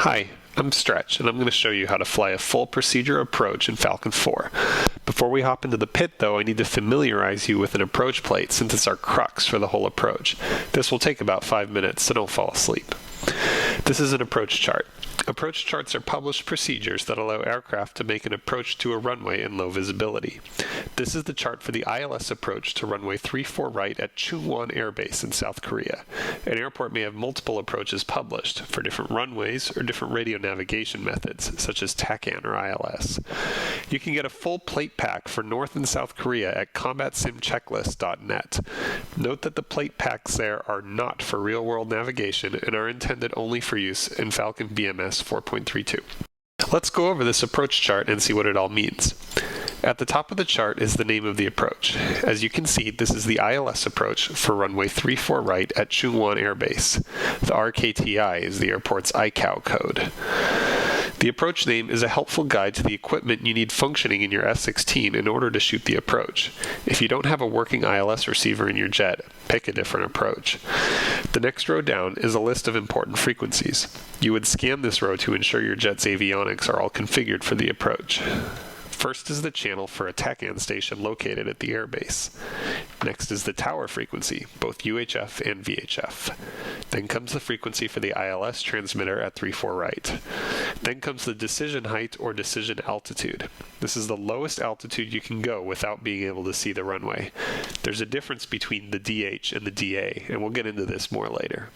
Hi, I'm Stretch, and I'm going to show you how to fly a full procedure approach in Falcon 4. Before we hop into the pit, though, I need to familiarize you with an approach plate since it's our crux for the whole approach. This will take about 5 minutes, so don't fall asleep. This is an approach chart. Approach charts are published procedures that allow aircraft to make an approach to a runway in low visibility. This is the chart for the ILS approach to runway 34 right at Choongwon Airbase in South Korea. An airport may have multiple approaches published for different runways or different radio navigation methods, such as TACAN or ILS. You can get a full plate pack for North and South Korea at combatsimchecklist.net. Note that the plate packs there are not for real-world navigation and are intended only for use in Falcon BMS 4.32. Let's go over this approach chart and see what it all means. At the top of the chart is the name of the approach. As you can see, this is the ILS approach for runway 34 right at Choongwon Airbase. The RKTI is the airport's ICAO code. The approach name is a helpful guide to the equipment you need functioning in your F-16 in order to shoot the approach. If you don't have a working ILS receiver in your jet, pick a different approach. The next row down is a list of important frequencies. You would scan this row to ensure your jet's avionics are all configured for the approach. First is the channel for a TACAN station located at the airbase. Next is the tower frequency, both UHF and VHF. Then comes the frequency for the ILS transmitter at 34 right. Then comes the decision height or decision altitude. This is the lowest altitude you can go without being able to see the runway. There's a difference between the DH and the DA, and we'll get into this more later.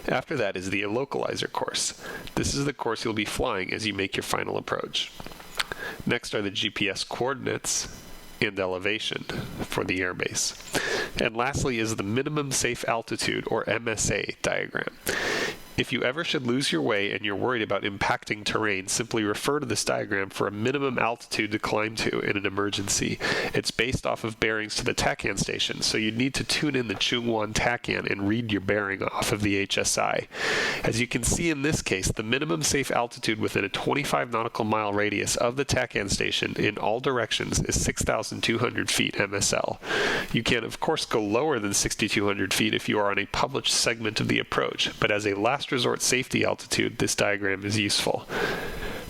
After that is the localizer course. This is the course you'll be flying as you make your final approach. Next are the GPS coordinates and elevation for the airbase. And lastly is the minimum safe altitude, or MSA, diagram. If you ever should lose your way and you're worried about impacting terrain, simply refer to this diagram for a minimum altitude to climb to in an emergency. It's based off of bearings to the TACAN station, so you'd need to tune in the Choongwon TACAN and read your bearing off of the HSI. As you can see in this case, the minimum safe altitude within a 25 nautical mile radius of the TACAN station in all directions is 6,200 feet MSL. You can, of course, go lower than 6,200 feet if you are on a published segment of the approach, but as a last resort safety altitude, this diagram is useful.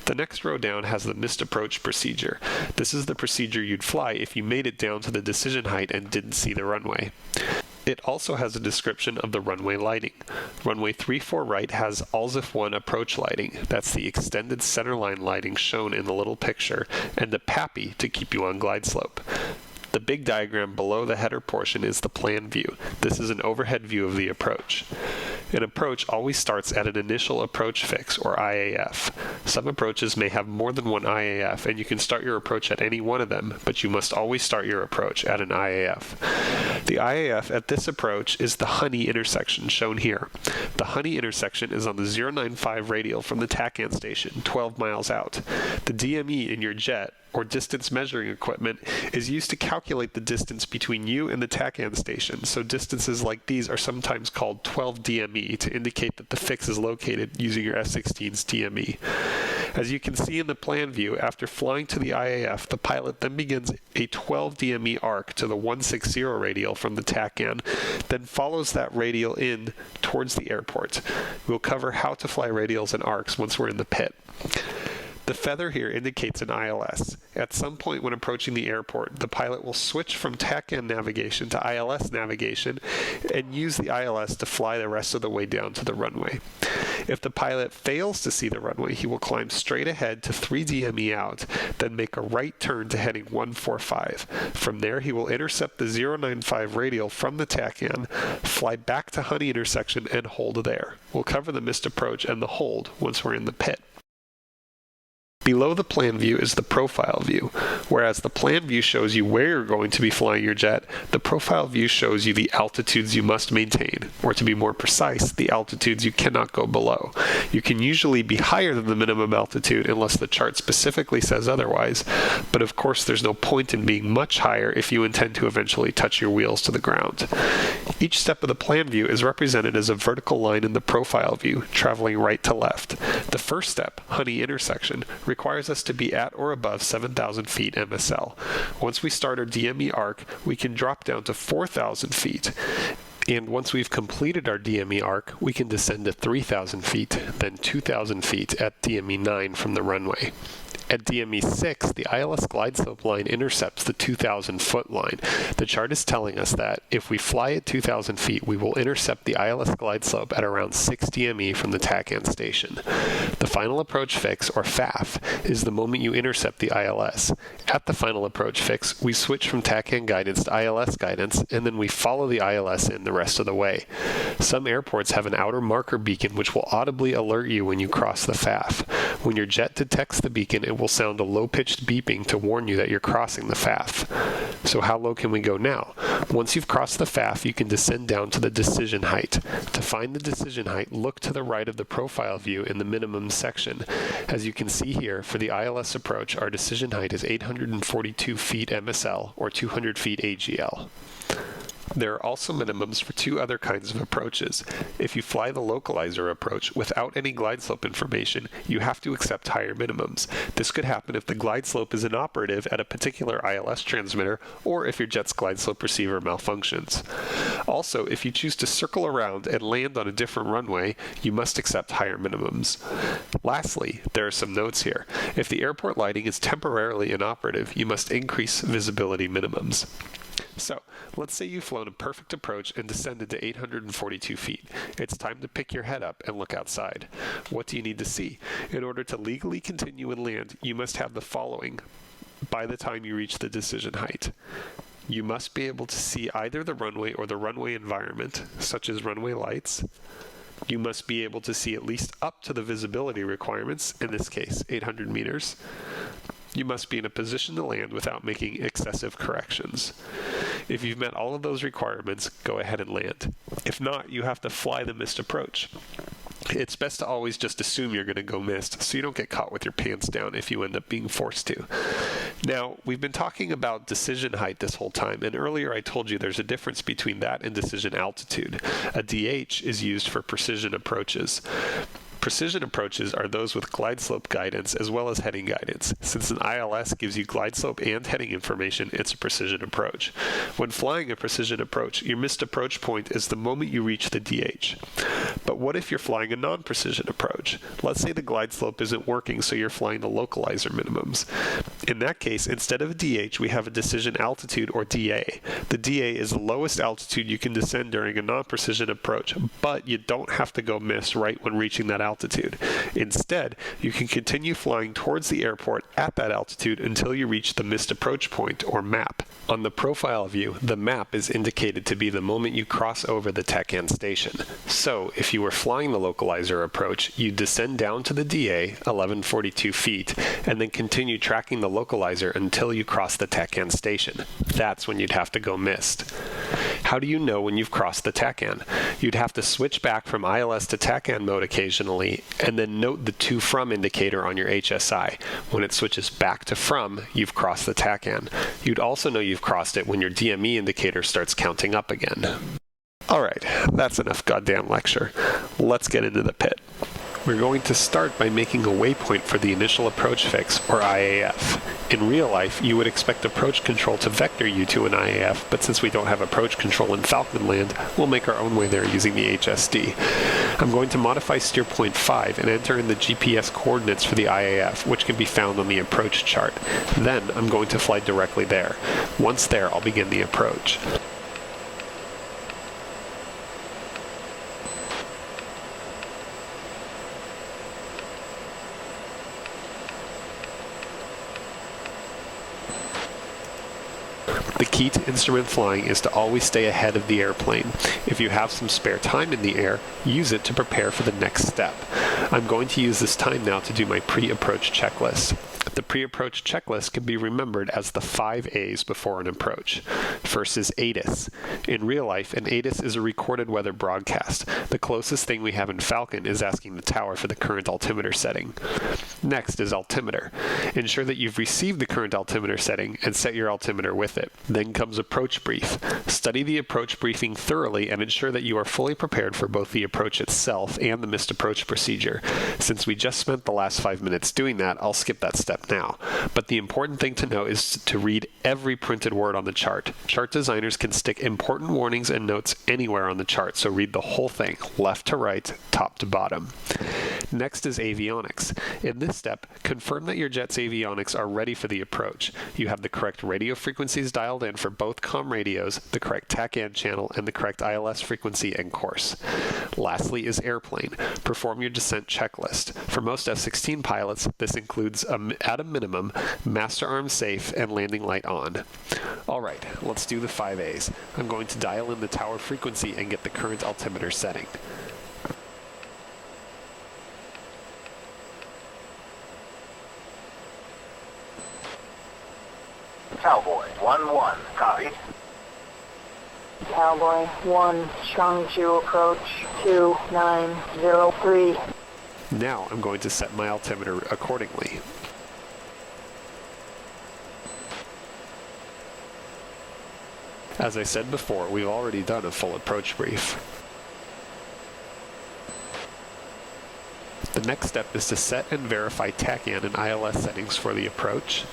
The next row down has the missed approach procedure. This is the procedure you'd fly if you made it down to the decision height and didn't see the runway. It also has a description of the runway lighting. Runway 34 right has ALSIF-1 approach lighting. That's the extended centerline lighting shown in the little picture, and the PAPI to keep you on glide slope. The big diagram below the header portion is the plan view. This is an overhead view of the approach. An approach always starts at an initial approach fix, or IAF. Some approaches may have more than one IAF, and you can start your approach at any one of them, but you must always start your approach at an IAF. The IAF at this approach is the Honey intersection, shown here. The Honey intersection is on the 095 radial from the TACAN station, 12 miles out. The DME in your jet, or distance measuring equipment, is used to calculate the distance between you and the TACAN station, so distances like these are sometimes called 12 DME to indicate that the fix is located using your F-16's DME. As you can see in the plan view, after flying to the IAF, the pilot then begins a 12 DME arc to the 160 radial from the TACAN, then follows that radial in towards the airport. We'll cover how to fly radials and arcs once we're in the pit. The feather here indicates an ILS. At some point when approaching the airport, the pilot will switch from TACAN navigation to ILS navigation and use the ILS to fly the rest of the way down to the runway. If the pilot fails to see the runway, he will climb straight ahead to 3 DME out, then make a right turn to heading 145. From there, he will intercept the 095 radial from the TACAN, fly back to Honey intersection, and hold there. We'll cover the missed approach and the hold once we're in the pit. Below the plan view is the profile view. Whereas the plan view shows you where you're going to be flying your jet, the profile view shows you the altitudes you must maintain, or to be more precise, the altitudes you cannot go below. You can usually be higher than the minimum altitude unless the chart specifically says otherwise, but of course there's no point in being much higher if you intend to eventually touch your wheels to the ground. Each step of the plan view is represented as a vertical line in the profile view, traveling right to left. The first step, Honey intersection, requires us to be at or above 7,000 feet MSL. Once we start our DME arc, we can drop down to 4,000 feet. And once we've completed our DME arc, we can descend to 3,000 feet, then 2,000 feet at DME 9 from the runway. At DME 6, the ILS glide slope line intercepts the 2,000-foot line. The chart is telling us that if we fly at 2,000 feet, we will intercept the ILS glide slope at around 6 DME from the TACAN station. The final approach fix, or FAF, is the moment you intercept the ILS. At the final approach fix, we switch from TACAN guidance to ILS guidance, and then we follow the ILS in the rest of the way. Some airports have an outer marker beacon which will audibly alert you when you cross the FAF. When your jet detects the beacon, it will sound a low-pitched beeping to warn you that you're crossing the FAF. So how low can we go now? Once you've crossed the FAF, you can descend down to the decision height. To find the decision height, look to the right of the profile view in the minimum section. As you can see here, for the ILS approach, our decision height is 842 feet MSL, or 200 feet AGL. There are also minimums for two other kinds of approaches. If you fly the localizer approach without any glide slope information, you have to accept higher minimums. This could happen if the glide slope is inoperative at a particular ILS transmitter or if your jet's glide slope receiver malfunctions. Also, if you choose to circle around and land on a different runway, you must accept higher minimums. Lastly, there are some notes here. If the airport lighting is temporarily inoperative, you must increase visibility minimums. So, let's say you've flown a perfect approach and descended to 842 feet. It's time to pick your head up and look outside. What do you need to see? In order to legally continue and land, you must have the following by the time you reach the decision height. You must be able to see either the runway or the runway environment, such as runway lights. You must be able to see at least up to the visibility requirements, in this case 800 meters. You must be in a position to land without making excessive corrections. If you've met all of those requirements, go ahead and land. If not, you have to fly the missed approach. It's best to always just assume you're going to go missed, so you don't get caught with your pants down if you end up being forced to. Now, we've been talking about decision height this whole time, and earlier I told you there's a difference between that and decision altitude. A DH is used for precision approaches. Precision approaches are those with glide slope guidance as well as heading guidance. Since an ILS gives you glide slope and heading information, it's a precision approach. When flying a precision approach, your missed approach point is the moment you reach the DH. But what if you're flying a non-precision approach? Let's say the glide slope isn't working, so you're flying the localizer minimums. In that case, instead of a DH, we have a decision altitude, or DA. The DA is the lowest altitude you can descend during a non-precision approach, but you don't have to go miss right when reaching that altitude. Instead, you can continue flying towards the airport at that altitude until you reach the missed approach point, or MAP. On the profile view, the MAP is indicated to be the moment you cross over the TACAN station. So, if you were flying the localizer approach, you descend down to the DA, 1142 feet, and then continue tracking the localizer until you cross the TACAN station. That's when you'd have to go missed. How do you know when you've crossed the TACAN? You'd have to switch back from ILS to TACAN mode occasionally, and then note the to from indicator on your HSI. When it switches back to from, you've crossed the TACAN. You'd also know you've crossed it when your DME indicator starts counting up again. Alright, that's enough goddamn lecture. Let's get into the pit. We're going to start by making a waypoint for the initial approach fix, or IAF. In real life, you would expect approach control to vector you to an IAF, but since we don't have approach control in Falcon land, we'll make our own way there using the HSD. I'm going to modify steer point 5 and enter in the GPS coordinates for the IAF, which can be found on the approach chart. Then, I'm going to fly directly there. Once there, I'll begin the approach. The key to instrument flying is to always stay ahead of the airplane. If you have some spare time in the air, use it to prepare for the next step. I'm going to use this time now to do my pre-approach checklist. The pre-approach checklist can be remembered as the 5 A's before an approach. First is ATIS. In real life, an ATIS is a recorded weather broadcast. The closest thing we have in Falcon is asking the tower for the current altimeter setting. Next is altimeter. Ensure that you've received the current altimeter setting and set your altimeter with it. it. Then comes approach brief. Study the approach briefing thoroughly and ensure that you are fully prepared for both the approach itself and the missed approach procedure. Since we just spent the last 5 minutes doing that, I'll skip that step now. But the important thing to know is to read every printed word on the chart. Chart designers can stick important warnings and notes anywhere on the chart, so read the whole thing, left to right, top to bottom. Next is avionics. In this step, confirm that your jet's avionics are ready for the approach. You have the correct radio frequencies dialed in for both comm radios, the correct TACAN channel, and the correct ILS frequency and course. Lastly is airplane. Perform your descent checklist. For most F-16 pilots, this includes, at a minimum, master arm safe and landing light on. Alright, let's do the 5As. I'm going to dial in the tower frequency and get the current altimeter setting. Cowboy 1-1, copy. Cowboy 1, Chongju approach 2903. Now I'm going to set my altimeter accordingly. As I said before, we've already done a full approach brief. The next step is to set and verify TACAN and ILS settings for the approach.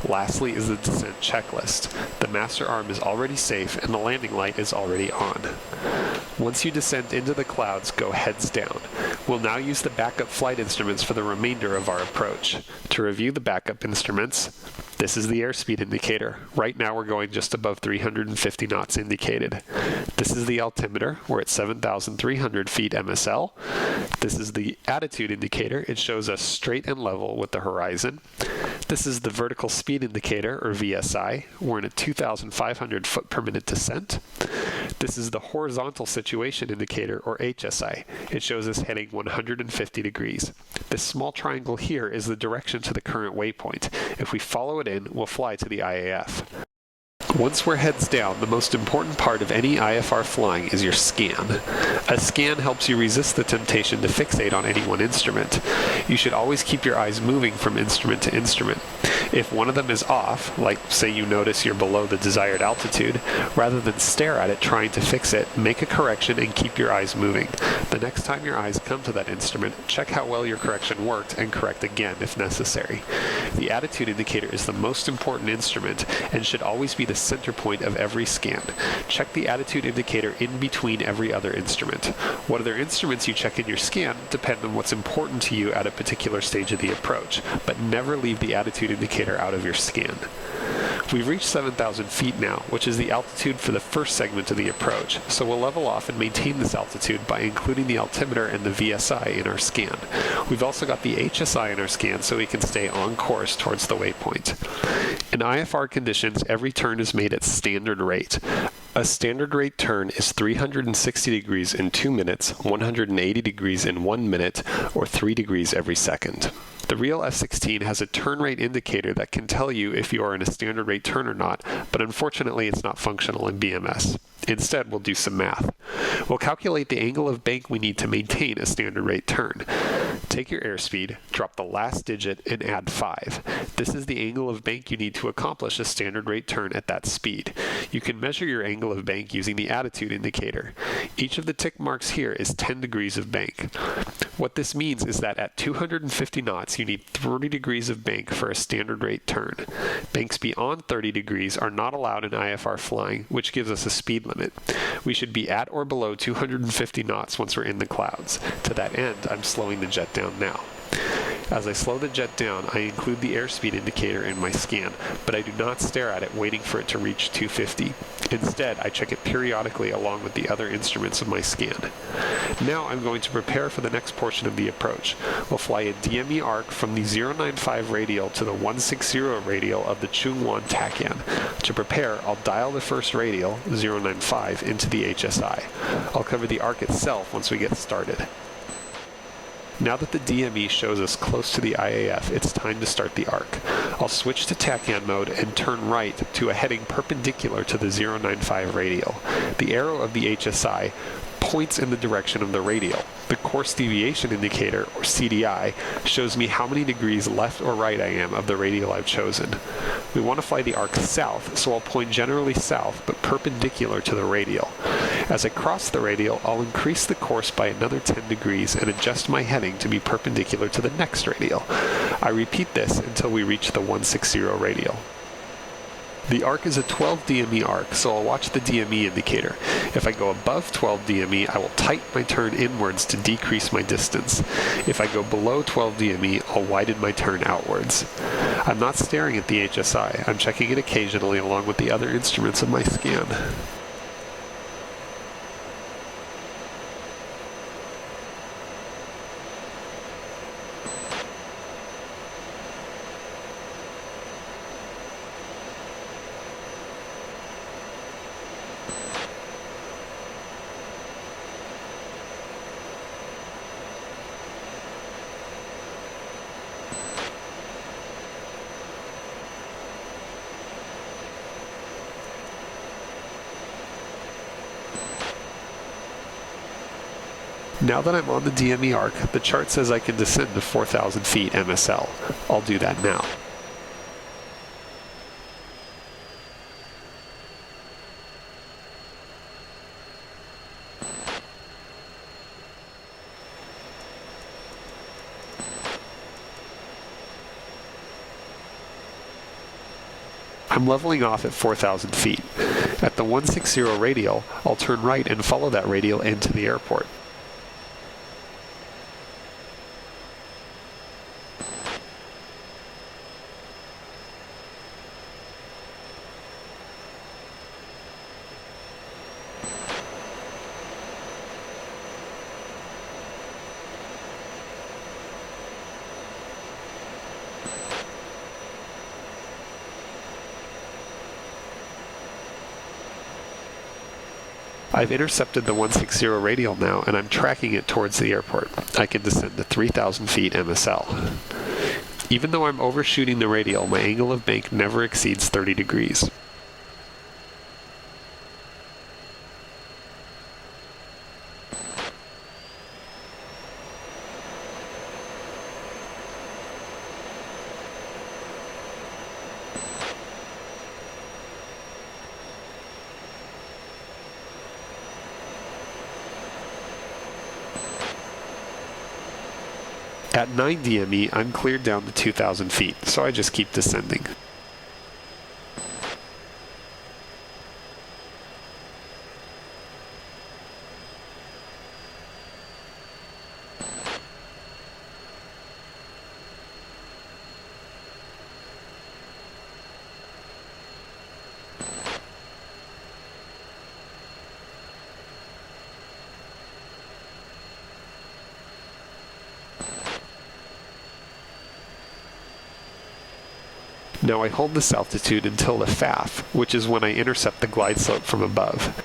Lastly is the descent checklist. The master arm is already safe and the landing light is already on. Once you descend into the clouds, go heads down. We'll now use the backup flight instruments for the remainder of our approach. To review the backup instruments, this is the airspeed indicator. Right now we're going just above 350 knots indicated. This is the altimeter. We're at 7,300 feet MSL. This is the attitude indicator. It shows us straight and level with the horizon. This is the vertical speed indicator, or VSI. We're in a 2,500 foot per minute descent. This is the horizontal situation indicator, or HSI. It shows us heading 150 degrees. This small triangle here is the direction to the current waypoint. If we follow it in, we'll fly to the IAF. Once we're heads down, the most important part of any IFR flying is your scan. A scan helps you resist the temptation to fixate on any one instrument. You should always keep your eyes moving from instrument to instrument. If one of them is off, like say you notice you're below the desired altitude, rather than stare at it trying to fix it, make a correction and keep your eyes moving. The next time your eyes come to that instrument, check how well your correction worked and correct again if necessary. The attitude indicator is the most important instrument and should always be the center point of every scan. Check the attitude indicator in between every other instrument. What other instruments you check in your scan depend on what's important to you at a particular stage of the approach, but never leave the attitude indicator out of your scan. We've reached 7,000 feet now, which is the altitude for the first segment of the approach, so we'll level off and maintain this altitude by including the altimeter and the VSI in our scan. We've also got the HSI in our scan so we can stay on course towards the waypoint. In IFR conditions, every turn is made at standard rate. A standard rate turn is 360 degrees in 2 minutes, 180 degrees in 1 minute, or 3 degrees every second. The real F-16 has a turn rate indicator that can tell you if you are in a standard rate turn or not, but unfortunately it's not functional in BMS. Instead, we'll do some math. We'll calculate the angle of bank we need to maintain a standard rate turn. Take your airspeed, drop the last digit, and add 5. This is the angle of bank you need to accomplish a standard rate turn at that speed. You can measure your angle of bank using the attitude indicator. Each of the tick marks here is 10 degrees of bank. What this means is that at 250 knots, you need 30 degrees of bank for a standard rate turn. Banks beyond 30 degrees are not allowed in IFR flying, which gives us a speed limit. We should be at or below 250 knots once we're in the clouds. To that end, I'm slowing the jet down now. As I slow the jet down, I include the airspeed indicator in my scan, but I do not stare at it waiting for it to reach 250. Instead, I check it periodically along with the other instruments of my scan. Now I'm going to prepare for the next portion of the approach. We'll fly a DME arc from the 095 radial to the 160 radial of the Choongwon TACAN. To prepare, I'll dial the first radial, 095, into the HSI. I'll cover the arc itself once we get started. Now that the DME shows us close to the IAF, it's time to start the arc. I'll switch to TACAN mode and turn right to a heading perpendicular to the 095 radial. The arrow of the HSI points in the direction of the radial. The course deviation indicator, or CDI, shows me how many degrees left or right I am of the radial I've chosen. We want to fly the arc south, so I'll point generally south, but perpendicular to the radial. As I cross the radial, I'll increase the course by another 10 degrees and adjust my heading to be perpendicular to the next radial. I repeat this until we reach the 160 radial. The arc is a 12 DME arc, so I'll watch the DME indicator. If I go above 12 DME, I will tighten my turn inwards to decrease my distance. If I go below 12 DME, I'll widen my turn outwards. I'm not staring at the HSI. I'm checking it occasionally along with the other instruments of my scan. Now that I'm on the DME arc, the chart says I can descend to 4,000 feet MSL. I'll do that now. I'm leveling off at 4,000 feet. At the 160 radial, I'll turn right and follow that radial into the airport. I've intercepted the 160 radial now, and I'm tracking it towards the airport. I can descend to 3,000 feet MSL. Even though I'm overshooting the radial, my angle of bank never exceeds 30 degrees. At 9 DME, I'm cleared down to 2,000 feet, so I just keep descending. Now I hold this altitude until the FAF, which is when I intercept the glide slope from above.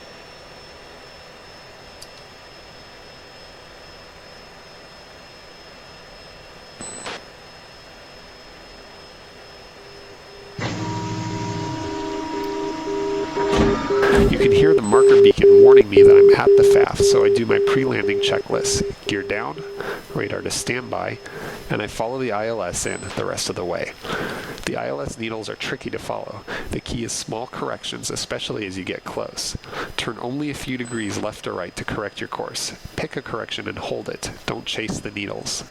You can hear the marker beacon warning me that I'm at the FAF, so I do my pre-landing checklist. Gear down, radar to standby, and I follow the ILS in the rest of the way. The ILS needles are tricky to follow. The key is small corrections, especially as you get close. Turn only a few degrees left or right to correct your course. Pick a correction and hold it. Don't chase the needles.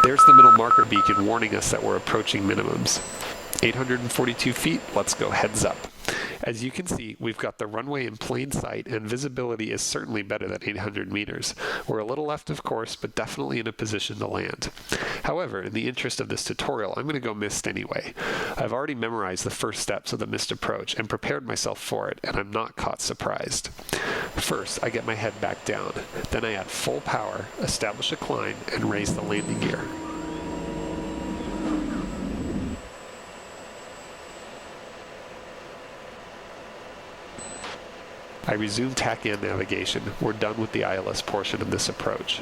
There's the middle marker beacon warning us that we're approaching minimums. 842 feet, let's go heads up. As you can see, we've got the runway in plain sight, and visibility is certainly better than 800 meters. We're a little left of course, but definitely in a position to land. However, in the interest of this tutorial, I'm going to go missed anyway. I've already memorized the first steps of the missed approach and prepared myself for it, and I'm not caught surprised. First, I get my head back down. Then I add full power, establish a climb, and raise the landing gear. I resume TACAN navigation. We're done with the ILS portion of this approach.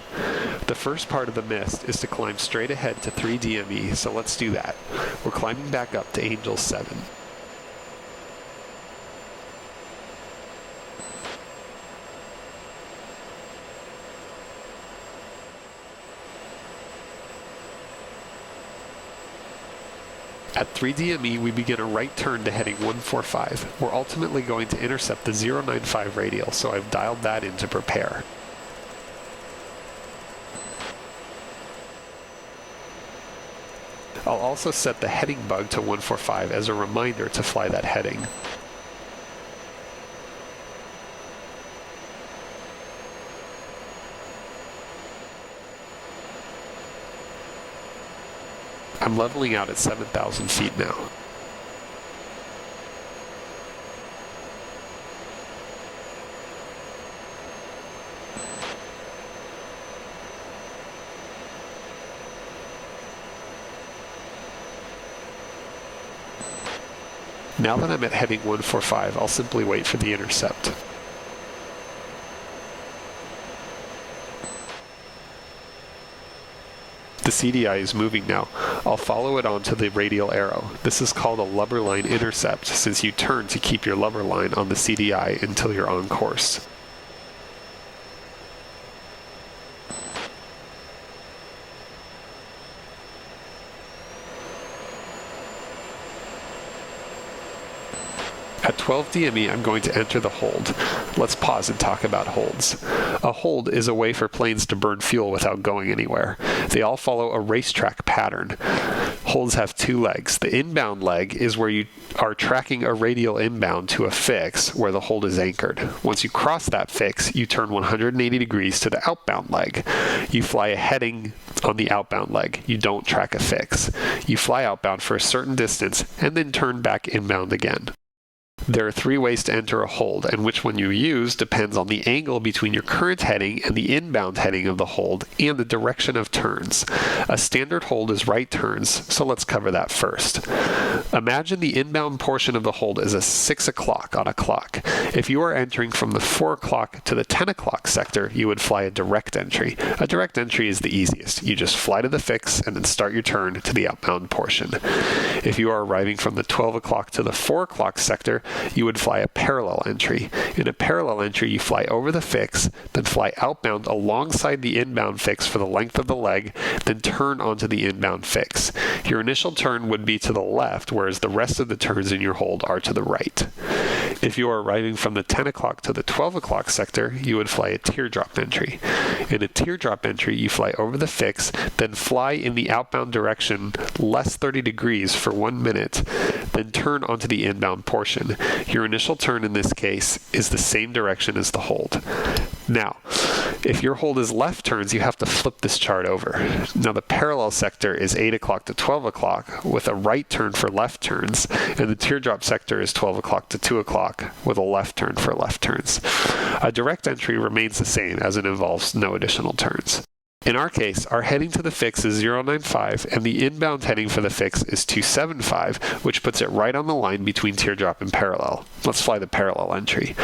The first part of the mist is to climb straight ahead to 3 DME, so let's do that. We're climbing back up to Angel 7. At 3 DME, we begin a right turn to heading 145. We're ultimately going to intercept the 095 radial, so I've dialed that in to prepare. I'll also set the heading bug to 145 as a reminder to fly that heading. I'm leveling out at 7,000 feet now. Now that I'm at heading 145, I'll simply wait for the intercept. The CDI is moving now. I'll follow it onto the radial arrow. This is called a lubber line intercept, since you turn to keep your lubber line on the CDI until you're on course. At 12 DME, I'm going to enter the hold. Let's pause and talk about holds. A hold is a way for planes to burn fuel without going anywhere. They all follow a racetrack pattern. Holds have 2 legs. The inbound leg is where you are tracking a radial inbound to a fix where the hold is anchored. Once you cross that fix, you turn 180 degrees to the outbound leg. You fly a heading on the outbound leg. You don't track a fix. You fly outbound for a certain distance and then turn back inbound again. There are 3 ways to enter a hold, and which one you use depends on the angle between your current heading and the inbound heading of the hold and the direction of turns. A standard hold is right turns, so let's cover that first. Imagine the inbound portion of the hold is a 6 o'clock on a clock. If you are entering from the 4 o'clock to the 10 o'clock sector, you would fly a direct entry. A direct entry is the easiest. You just fly to the fix and then start your turn to the outbound portion. If you are arriving from the 12 o'clock to the 4 o'clock sector, you would fly a parallel entry. In a parallel entry, you fly over the fix, then fly outbound alongside the inbound fix for the length of the leg, then turn onto the inbound fix. Your initial turn would be to the left, whereas the rest of the turns in your hold are to the right. If you are arriving from the 10 o'clock to the 12 o'clock sector, you would fly a teardrop entry. In a teardrop entry, you fly over the fix, then fly in the outbound direction less 30 degrees for 1 minute, then turn onto the inbound portion. Your initial turn in this case is the same direction as the hold. Now, if your hold is left turns, you have to flip this chart over. Now the parallel sector is 8 o'clock to 12 o'clock with a right turn for left turns, and the teardrop sector is 12 o'clock to 2 o'clock with a left turn for left turns. A direct entry remains the same as it involves no additional turns. In our case, our heading to the fix is 095, and the inbound heading for the fix is 275, which puts it right on the line between teardrop and parallel. Let's fly the parallel entry.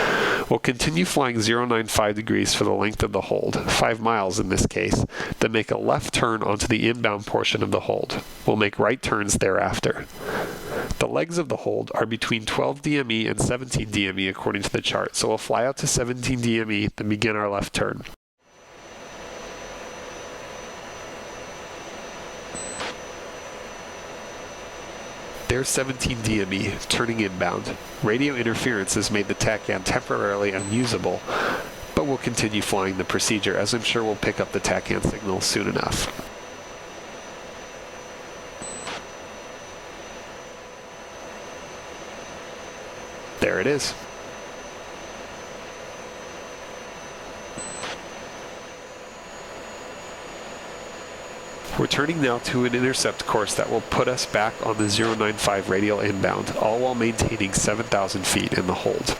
We'll continue flying 095 degrees for the length of the hold, 5 miles in this case, then make a left turn onto the inbound portion of the hold. We'll make right turns thereafter. The legs of the hold are between 12 DME and 17 DME according to the chart, so we'll fly out to 17 DME, then begin our left turn. There's 17 DME, turning inbound. Radio interference has made the TACAN temporarily unusable, but we'll continue flying the procedure, as I'm sure we'll pick up the TACAN signal soon enough. There it is. We're turning now to an intercept course that will put us back on the 095 radial inbound, all while maintaining 7,000 feet in the hold.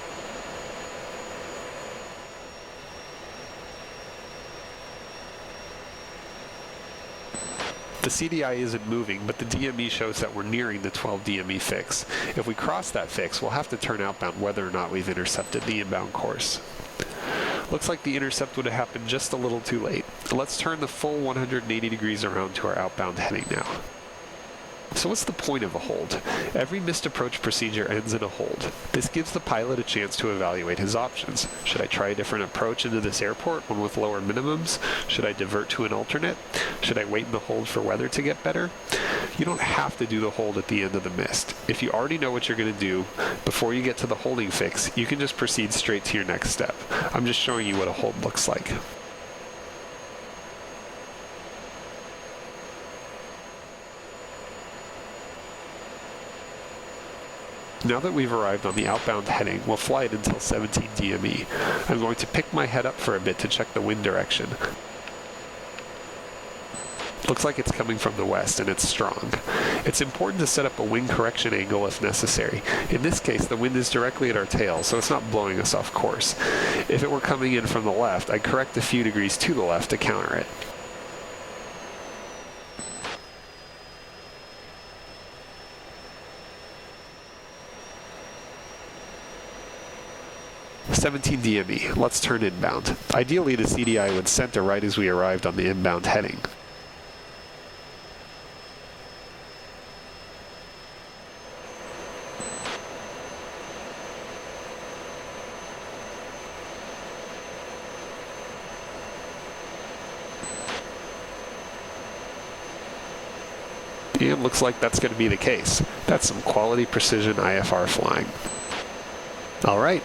The CDI isn't moving, but the DME shows that we're nearing the 12 DME fix. If we cross that fix, we'll have to turn outbound whether or not we've intercepted the inbound course. Looks like the intercept would have happened just a little too late. Let's turn the full 180 degrees around to our outbound heading now. So what's the point of a hold? Every missed approach procedure ends in a hold. This gives the pilot a chance to evaluate his options. Should I try a different approach into this airport, one with lower minimums? Should I divert to an alternate? Should I wait in the hold for weather to get better? You don't have to do the hold at the end of the mist. If you already know what you're going to do before you get to the holding fix, you can just proceed straight to your next step. I'm just showing you what a hold looks like. Now that we've arrived on the outbound heading, we'll fly it until 17 DME. I'm going to pick my head up for a bit to check the wind direction. Looks like it's coming from the west, and it's strong. It's important to set up a wind correction angle if necessary. In this case, the wind is directly at our tail, so it's not blowing us off course. If it were coming in from the left, I'd correct a few degrees to the left to counter it. "17 DME, let's turn inbound." Ideally, the CDI would center right as we arrived on the inbound heading. And looks like that's going to be the case. That's some quality precision IFR flying. Alright,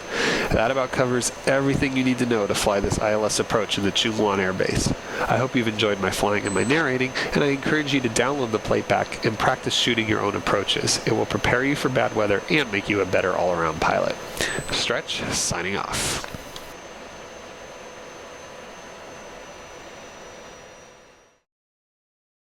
that about covers everything you need to know to fly this ILS approach in the Choongwon Airbase. I hope you've enjoyed my flying and my narrating, and I encourage you to download the playback and practice shooting your own approaches. It will prepare you for bad weather and make you a better all-around pilot. Stretch, signing off.